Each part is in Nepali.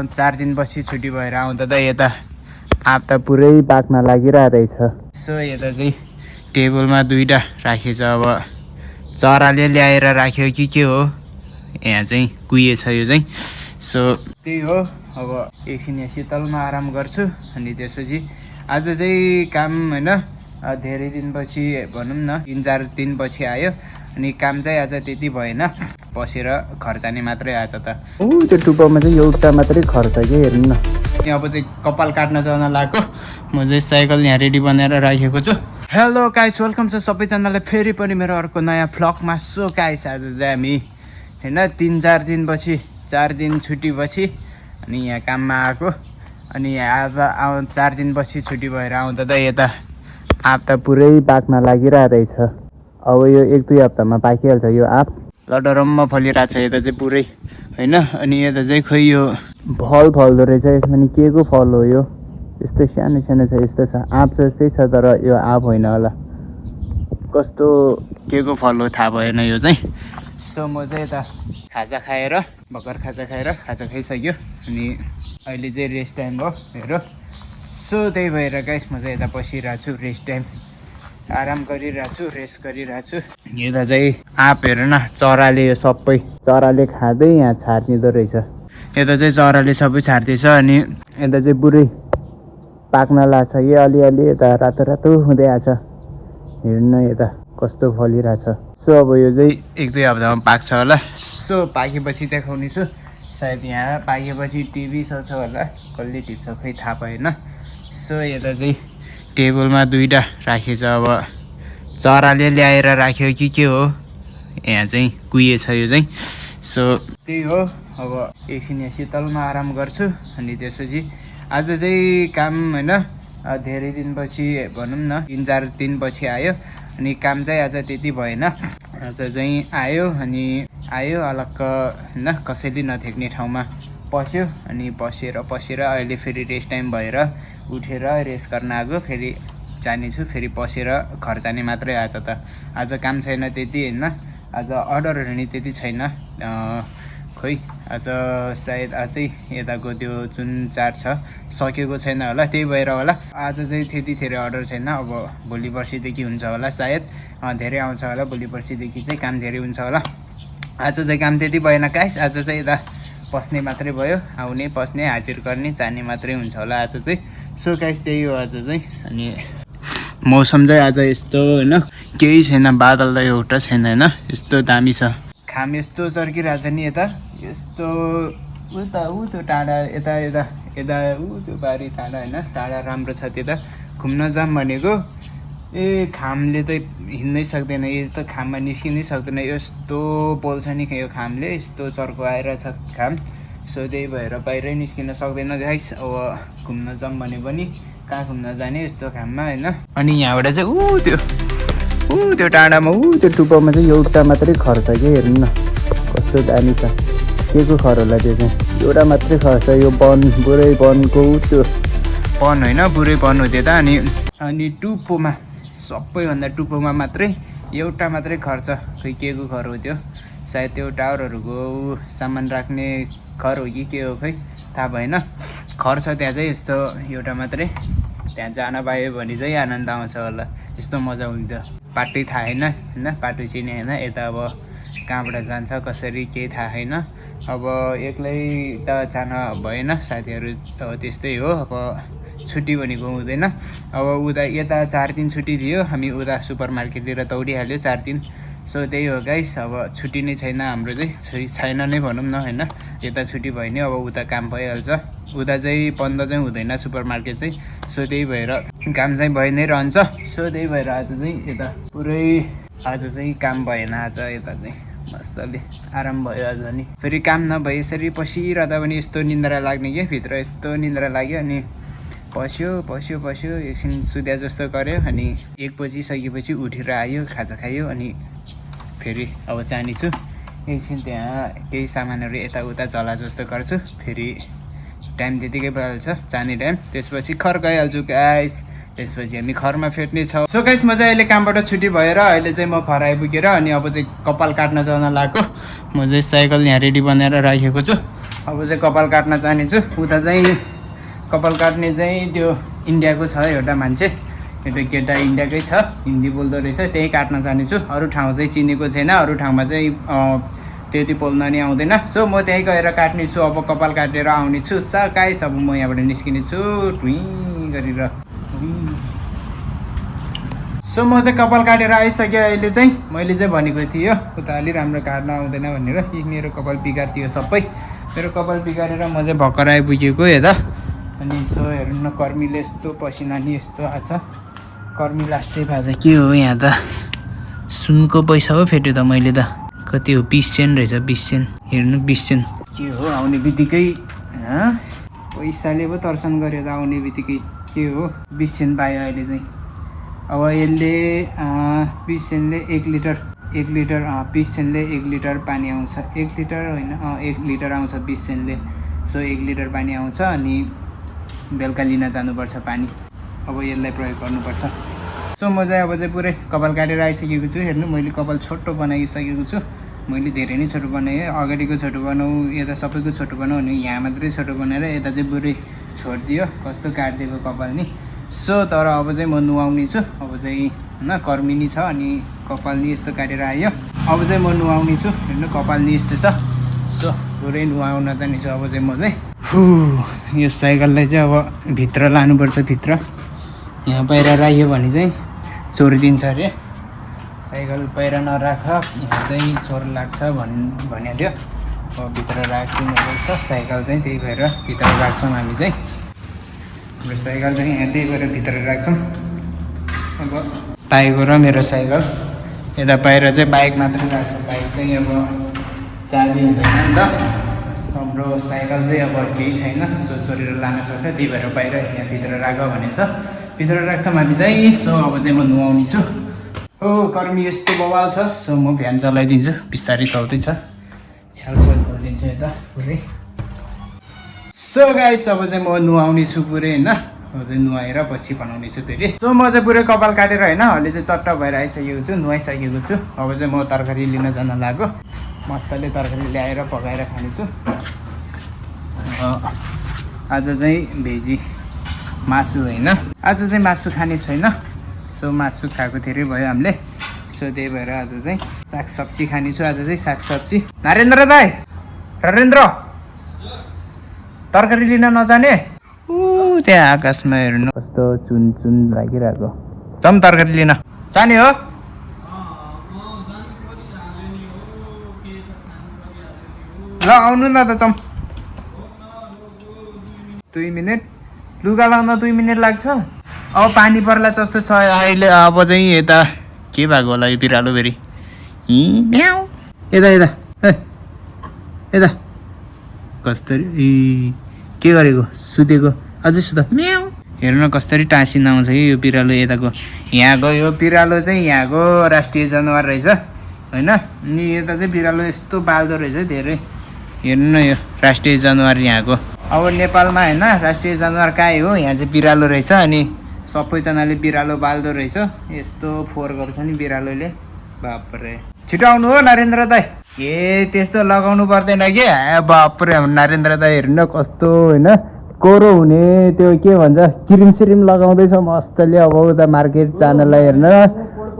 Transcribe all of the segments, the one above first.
4 दिनपछि छुट्टी भएर आउँदा त यता आँप त पुरै पाक्न लागिरहेछ। सो यता चाहिँ टेबलमा दुईटा राखेछ। अब चराले ल्याएर राख्यो कि के हो, यहाँ चाहिँ कुहिएछ यो चाहिँ। सो त्यही हो। अब एकछिन यहाँ शीतलमा आराम गर्छु अनि त्यसपछि आज चाहिँ काम होइन धेरै दिनपछि भनौँ न 3-4 दिनपछि आयो अनि काम चाहिँ आज त्यति भएन, बसेर खर्चाने मात्रै आज त। त्यो टुप्पोमा चाहिँ एउटा मात्रै खर्च के हेर्नु न। अब चाहिँ कपाल काट्न जान लाग्यो। म चाहिँ साइकल यहाँ रेडी बनाएर राखेको छु। हेलो गाइस, वेलकम छ सबैजनालाई फेरि पनि मेरो अर्को नयाँ भ्लगमा। सो गाइस आज चाहिँ हामी होइन 3-4 दिनपछि 4 दिन छुट्टीपछि अनि यहाँ काममा आएको अनि आज 4 दिनपछि छुट्टी भएर आउँदा त यता आँप त पुरै पाक्न लागिरहेछ। अब यो 1-2 हप्तामा पाकिहाल्छ यो आँप। लडरम्म फलिरहेछ यता चाहिँ पुरै होइन। अनि यता चाहिँ खोइ यो फल फल्दो रहेछ। यसमा नि के को फल हो यो, यस्तो सानो सानो छ, यस्तो छ आँप जस्तै छ तर यो आँप होइन होला, कस्तो के को फल हो थाहा भएन यो चाहिँ। सो म चाहिँ यता खाजा खाएर भर्खर खाजा खाइसक्यो अनि अहिले चाहिँ रेस्ट टाइम हो मेरो। सो त्यही भएर गाइस म चाहिँ यता बसिरहेको छु, रेस्ट टाइम आराम गरिरहेको छु, रेस्ट गरिरहेको छु। यता चाहिँ आँप हेर न, चराले यो सबै चराले खाँदै यहाँ छारिदिँदो रहेछ। यता चाहिँ चराले सबै छार्दैछ अनि यता चाहिँ पुरै पाक्न लाग्छ कि अलिअलि यता रातो रातो हुँदै आछ। हेर्नु यता कस्तो फलिरहेछ। सो अब यो चाहिँ 1-2 हप्तामा पाक्छ होला। सो पाकेपछि देखाउने छु। सायद यहाँ पाकेपछि टिभी छ होला, कसले टिप्छ खै थाहा भएन। सो यता चाहिँ टेबलमा दुईटा राखेछ। अब चराले ल्याएर राख्यो कि के हो, यहाँ चाहिँ कुहिएछ यो चाहिँ। सो त्यही हो। अब एकछिन यहाँ शीतलमा आराम गर्छु अनि त्यसपछि आज चाहिँ काम होइन धेरै दिनपछि भनौँ न 3-4 दिनपछि आयो अनि काम चाहिँ आज त्यति भएन। आज चाहिँ आयो अलग्ग होइन, कसैले नथेक्ने ठाउँमा पस्यो अनि बसेर अहिले फेरि रेस्ट टाइम भएर उठेर रेस्ट गर्न आएको। फेरि जानेछु, फेरि बसेर घर जाने मात्रै आज त। आज काम छैन त्यति होइन, आज अर्डरहरू नि त्यति छैन। खोइ आज सायद अझै यताको त्यो जुन चार्ट छ सकेको छैन होला, त्यही भएर होला आज चाहिँ त्यति धेरै अर्डर छैन। अब भोलि पर्सिदेखि हुन्छ होला सायद, धेरै आउँछ होला भोलि पर्सिदेखि चाहिँ काम धेरै हुन्छ होला। आज चाहिँ काम त्यति भएन गाइस, आज चाहिँ यता बस्ने मात्रै भयो, आउने बस्ने हाजिर गर्ने जाने मात्रै हुन्छ होला आज चाहिँ। सो गाइस त्यही हो आज चाहिँ। अनि मौसम चाहिँ आज यस्तो होइन, केही छैन, बादल त एउटा छैन होइन, यस्तो दामी छ। घाम यस्तो चर्किरहेछ नि यता, यस्तो उता त्यो टाढा यता त्यो बारी टाढा होइन, टाढा राम्रो छ त्यता घुम्न जाऊँ भनेको। घामले त हिँड्नै सक्दैन, यो त घाममा निस्किनै सक्दैन, यस्तो पोल्छ नि यो घामले, यस्तो चर्को आइरहेछ घाम। सो त्यही भएर बाहिरै निस्किन सक्दैन गाइस। अब घुम्न जाऊँ भने पनि कहाँ घुम्न जाने यस्तो घाममा होइन। अनि यहाँबाट चाहिँ त्यो टाढामा त्यो टुप्पोमा चाहिँ एउटा मात्रै खर्च के हेर्नु न, कस्तो दामी छ। के को खर होला त्यो चाहिँ, एउटा मात्रै खर्च। यो पुरै वनको त्यो वन होइन, पुरै वन हो त्यो त। अनि टुप्पोमा सबैभन्दा टुप्पोमा मात्रै एउटा मात्रै खर्च। खै के को घर हो त्यो, सायद त्यो टावरहरूको सामान राख्ने घर हो कि के हो खै थाहा भएन। खर्च त्यहाँ चाहिँ यस्तो एउटा मात्रै। त्यहाँ जान पायो भने चाहिँ आनन्द आउँछ होला, यस्तो मजा हुन्थ्यो। बाटै थाहा छैन होइन, बाटो चिने होइन, यता अब कहाँबाट जान्छ कसरी केही थाहा छैन। अब एक्लै त जान भएन, साथीहरू त्यस्तै हो। अब छुट्टी भनेको हुँदैन। अब उता यता 4 दिन छुट्टी दियो, हामी उता सुपर मार्केटतिर दौडिहाल्यो 4 दिन। सो त्यही हो गाइस, अब छुट्टी नै छैन हाम्रो चाहिँ, छैन नै भनौँ न होइन। यता छुट्टी भयो भने अब उता काम भइहाल्छ, उता चाहिँ बन्द चाहिँ हुँदैन सुपर मार्केट चाहिँ। सो त्यही भएर काम चाहिँ भइ नै रहन्छ। सो त्यही भएर आज चाहिँ यता पुरै आज चाहिँ काम भएन। आज यता चाहिँ मस्तले आराम भयो आज। अनि फेरि काम नभए यसरी बसिरहँदा पनि यस्तो निन्द्रा लाग्ने क्या, भित्र यस्तो निन्द्रा लाग्यो। अनि बस्यो एकछिन सुत्या जस्तो गऱ्यो अनि 1 बजिसकेपछि उठेर आयो, खाजा खायो अनि फेरि अब जानेछु एकछिन त्यहाँ केही सामानहरू यताउता चला जस्तो गर्छु। फेरि टाइम त्यतिकै भइहाल्छ जाने टाइम, त्यसपछि घर गइहाल्छु गाइस। त्यसपछि हामी घरमा फेर्ने छौँ। सो गाइस म चाहिँ अहिले कामबाट छुट्टी भएर अहिले चाहिँ म घर आइपुगेर अनि अब चाहिँ कपाल काट्न जान लाग्यो। म चाहिँ साइकल यहाँ रेडी बनाएर राखेको छु। अब चाहिँ कपाल काट्न जानेछु। उता चाहिँ कपाल काट्ने चाहिँ त्यो इन्डियाको छ एउटा मान्छे, एउटा केटा इन्डियाकै छ, हिन्दी बोल्दो रहेछ, त्यही काट्न जानेछु। अरू ठाउँ चाहिँ चिनेको छैन, अरू ठाउँमा चाहिँ त्यति बोल्न नि आउँदैन। सो म त्यहीँ गएर काट्नेछु। अब कपाल काटेर आउनेछु। गाइस अब म यहाँबाट निस्किनेछु टुइँ गरेर। सो म चाहिँ कपाल काटेर आइसकेँ। अहिले चाहिँ मैले चाहिँ भनेको थिएँ उता अलि राम्रो काट्न आउँदैन भनेर। यी मेरो कपाल बिगार थियो सबै, मेरो कपाल बिगारेर म चाहिँ भर्खर आइपुगेको यता। अनि यसो हेर्नु न, कर्मीले यस्तो पसिना नि यस्तो आछ। कर्मी लास्टै भाषा के हो यहाँ त? सुनको पैसा हो फेट्यो त मैले त। कति हो? 20 सेन्ट रहेछ, 20 सेन्ट। हेर्नु 20 सेन्ट के हो? आउने बित्तिकै पैसाले पो दर्शन गर्यो त। आउने बित्तिकै के हो? 20 सेन्ट पायो अहिले चाहिँ। अब यसले 20 सेन्टले 1 लिटर 20 सेन्टले 1 लिटर पानी आउँछ। 1 लिटर होइन, 1 लिटर आउँछ 20 सेन्टले। सो 1 लिटर पानी आउँछ। अनि बेलुका लिन जानुपर्छ पानी। अब यसलाई प्रयोग गर्नुपर्छ। सो म चाहिँ अब चाहिँ पुरै कपाल काटेर आइसकेको छु। हेर्नु मैले कपाल छोटो बनाइसकेको छु। मैले धेरै नै छोटो बनाएँ। अगाडिको छोटो बनाऊ, यता सबैको छोटो बनाऊ भने यहाँ मात्रै छोटो बनाएर यता चाहिँ पुरै छोडिदियो। कस्तो काटिदिएको कपाल नि। सो तर अब चाहिँ म नुहाउने छु। अब चाहिँ होइन कर्मी नि छ, अनि कपाल नि यस्तो काटेर आयो। अब चाहिँ म नुहाउने छु। हेर्नु कपाल नि यस्तो छ। सो पुरै नुहाउन जानेछु अब चाहिँ म चाहिँ। यो साइकललाई चाहिँ अब भित्र लानुपर्छ। भित्र यहाँ बाहिर राख्यो भने चाहिँ चोरिदिन्छ अरे। साइकल बाहिर नराख, यहाँ चाहिँ चोर लाग्छ भनेको थियो। अब भित्र राखिदिनु पर्छ साइकल चाहिँ। त्यही भएर भित्र राख्छौँ हामी चाहिँ। हाम्रो साइकल चाहिँ यहाँ त्यही भएर भित्र राख्छौँ। अब ताईको र मेरो साइकल यता बाहिर चाहिँ बाइक मात्रै राख्छौँ। बाइक चाहिँ अब चाबी हुँदैन नि त। हाम्रो साइकल चाहिँ अब केही छैन, सो चोरेर लान सक्छ। त्यही भएर बाहिर यहाँ भित्र राख भनेको छ। भित्र राख्छौँ हामी चाहिँ। सो अब चाहिँ म नुहाउने छु। हो कर्मी यस्तो बवाल छ। सो म फ्यान चलाइदिन्छु, बिस्तारै चल्दैछ। छ्यालछ्याल खोलिदिन्छु यता पुरै। सो गाइस अब चाहिँ म नुहाउने छु पुरै होइन। अब चाहिँ नुहाएर पछि बनाउने छु फेरि। सो म चाहिँ पुरै कपाल काटेर होइन अहिले चाहिँ चट्ट भएर आइसकेको छु, नुहाइसकेको छु। अब चाहिँ म तरकारी लिन जान लाग्यो। मस्तले तरकारी ल्याएर पकाएर खानेछु। आज चाहिँ भेजी मासु होइन, आज चाहिँ मासु खाने छैन। सो मासु खाएको धेरै भयो हामीले। सो त्यही भएर आज चाहिँ सागसब्जी खाने छु। आज चाहिँ सागसब्जी। नरेन्द्र दाई, नरेन्द्र तरकारी लिन नजाने? त्यहाँ आकाशमा हेर्नु कस्तो चुन चुन लागिरहेको। जाउँ तरकारी लिन। जाने हो? ल आउनु न त जाउँ। 2 मिनट लुगा लाउन 2 मिनट लाग्छ। अब पानी पर्ला जस्तो छ अहिले। अब चाहिँ यता के भएको होला यो बिरालो फेरि। यता यता यता कसरी के गरेको? सुतेको अझै सुत। हेर्नु कसरी टाँसिन आउँछ कि यो बिरालो यताको। यहाँको यो बिरालो चाहिँ यहाँको राष्ट्रिय जनावर रहेछ होइन। अनि यता चाहिँ बिरालो यस्तो पाल्दो रहेछ धेरै। हेर्नु न यो राष्ट्रिय जनावर यहाँको। अब नेपालमा होइन राष्ट्रिय जनावर काई हो, यहाँ चाहिँ बिरालो रहेछ। अनि सबैजनाले बिरालो पाल्दो रहेछ। यस्तो फोहोर गर्छ नि बिरालोले, बापरे। छिटो आउनु हो नरेन्द्र दाई। त्यस्तो लगाउनु पर्दैन कि। बापरे हाम्रो नरेन्द्र दाई हेर्नु कस्तो होइन कोरो हुने त्यो के भन्छ क्रिम सिरिम लगाउँदैछ मस्तले। अब उता मार्केट जानलाई हेर्न।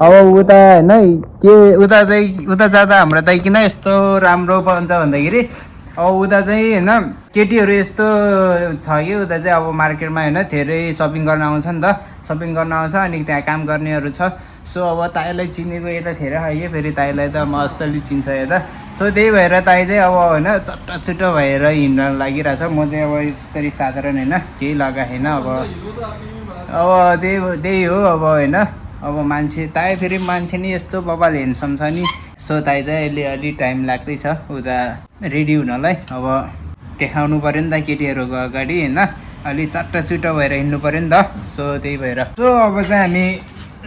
अब उता होइन के उता चाहिँ उता जाँदा हाम्रो दाइ किन यस्तो राम्रो बन्छ भन्दाखेरि अब उता चाहिँ होइन केटीहरू यस्तो छ कि उता चाहिँ अब मार्केटमा होइन धेरै सपिङ गर्न आउँछ नि त। सपिङ गर्न आउँछ अनि त्यहाँ काम गर्नेहरू छ। सो अब ताईलाई चिनेको यता धेरै आयो फेरि। ताईलाई त मस्तले चिन्छ यता। सो त्यही भएर ताई चाहिँ अब होइन चट्टो भएर हिँड्न लागिरहेछ। म चाहिँ अब यस्तरी साधारण होइन केही लगाएन। अब त्यही हो अब होइन। अब मान्छे ताई फेरि मान्छे नि यस्तो बबाल हेन्सम छ नि। सो ताई चाहिँ अहिले अलि टाइम लाग्दैछ उता रेडी हुनलाई। अब देखाउनु पऱ्यो नि त केटीहरूको अगाडि होइन। अलि चट्टो भएर हिँड्नु पऱ्यो नि त। सो त्यही भएर सो अब चाहिँ हामी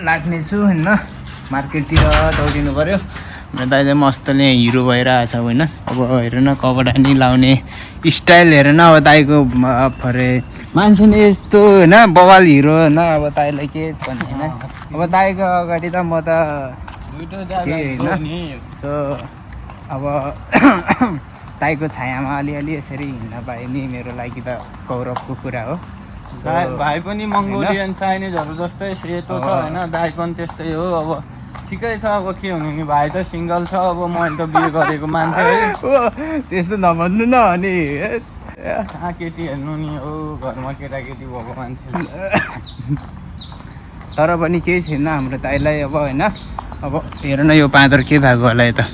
लाग्नेछु होइन। मार्केटतिर दौडिनु पऱ्यो। दाइ चाहिँ मस्तले हिरो भएर आएछ होइन। अब हेर न कपडा नि लाउने स्टाइल हेर न। अब दाइको फरे मान्छे नि यस्तो होइन बवाल हिरो होइन। अब दाइलाई के भन्ने होइन। अब दाइको अगाडि त म त केही होइन। सो अब दाइको छायामा अलिअलि यसरी हिँड्न पाए नि मेरो लागि त गौरवको कुरा हो। भाइ पनि मङ्गोलियन चाइनिजहरू जस्तै सेतो छ होइन, दाइ पनि त्यस्तै हो। अब ठिकै छ, अब के हुनु नि, भाइ त सिङ्गल छ, अब मैले त बिहे गरेको मान्छे है। त्यस्तो नभन्नु न अनि कहाँ केटी हेर्नु नि हो, घरमा केटाकेटी भएको मान्छे। तर पनि केही छैन हाम्रो दाइलाई अब होइन। अब हेर न यो बाँदर के भएको होला यता।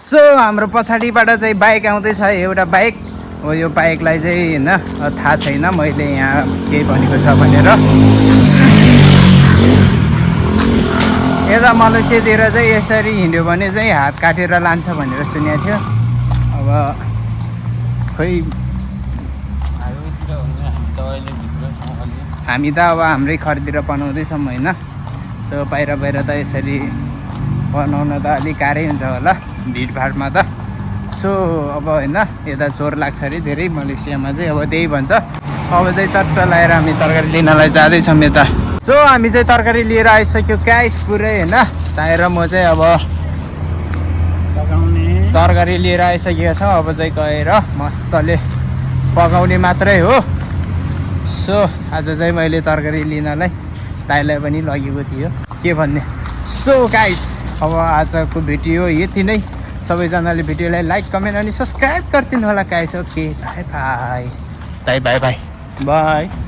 सो हाम्रो पछाडिबाट चाहिँ बाइक आउँदैछ, एउटा बाइक हो। यो बाइकलाई चाहिँ होइन थाहा छैन मैले यहाँ केही भनेको छ भनेर। यता मलेसियातिर चाहिँ यसरी हिँड्यो भने चाहिँ हात काटेर लान्छ भनेर सुनेको थियो। अब खोइ हामी त अब हाम्रै घरतिर बनाउँदैछौँ होइन। सो बाहिर बाहिर त यसरी बनाउन त अलिक गाह्रै हुन्छ होला भिडभाडमा त। सो अब होइन यता चोर लाग्छ अरे धेरै मलेसियामा चाहिँ, अब त्यही भन्छ। अब चाहिँ चट्ट लगाएर हामी तरकारी लिनलाई जाँदैछौँ यता। सो हामी चाहिँ तरकारी लिएर आइसक्यो गाइस पुरै होइन। ताएर म चाहिँ अब तरकारी लिएर आइसकेको छ। अब चाहिँ गएर मस्तले पकाउने मात्रै हो। सो आज चाहिँ मैले तरकारी लिनलाई दाइलाई पनि लगेको थियो, के भन्ने। सो गाइस अब आजको भिडियो यति नै। सबैजनाले भिडियोलाई लाइक कमेन्ट अनि सब्सक्राइब गरिदिनु होला guys. Okay by by by by by.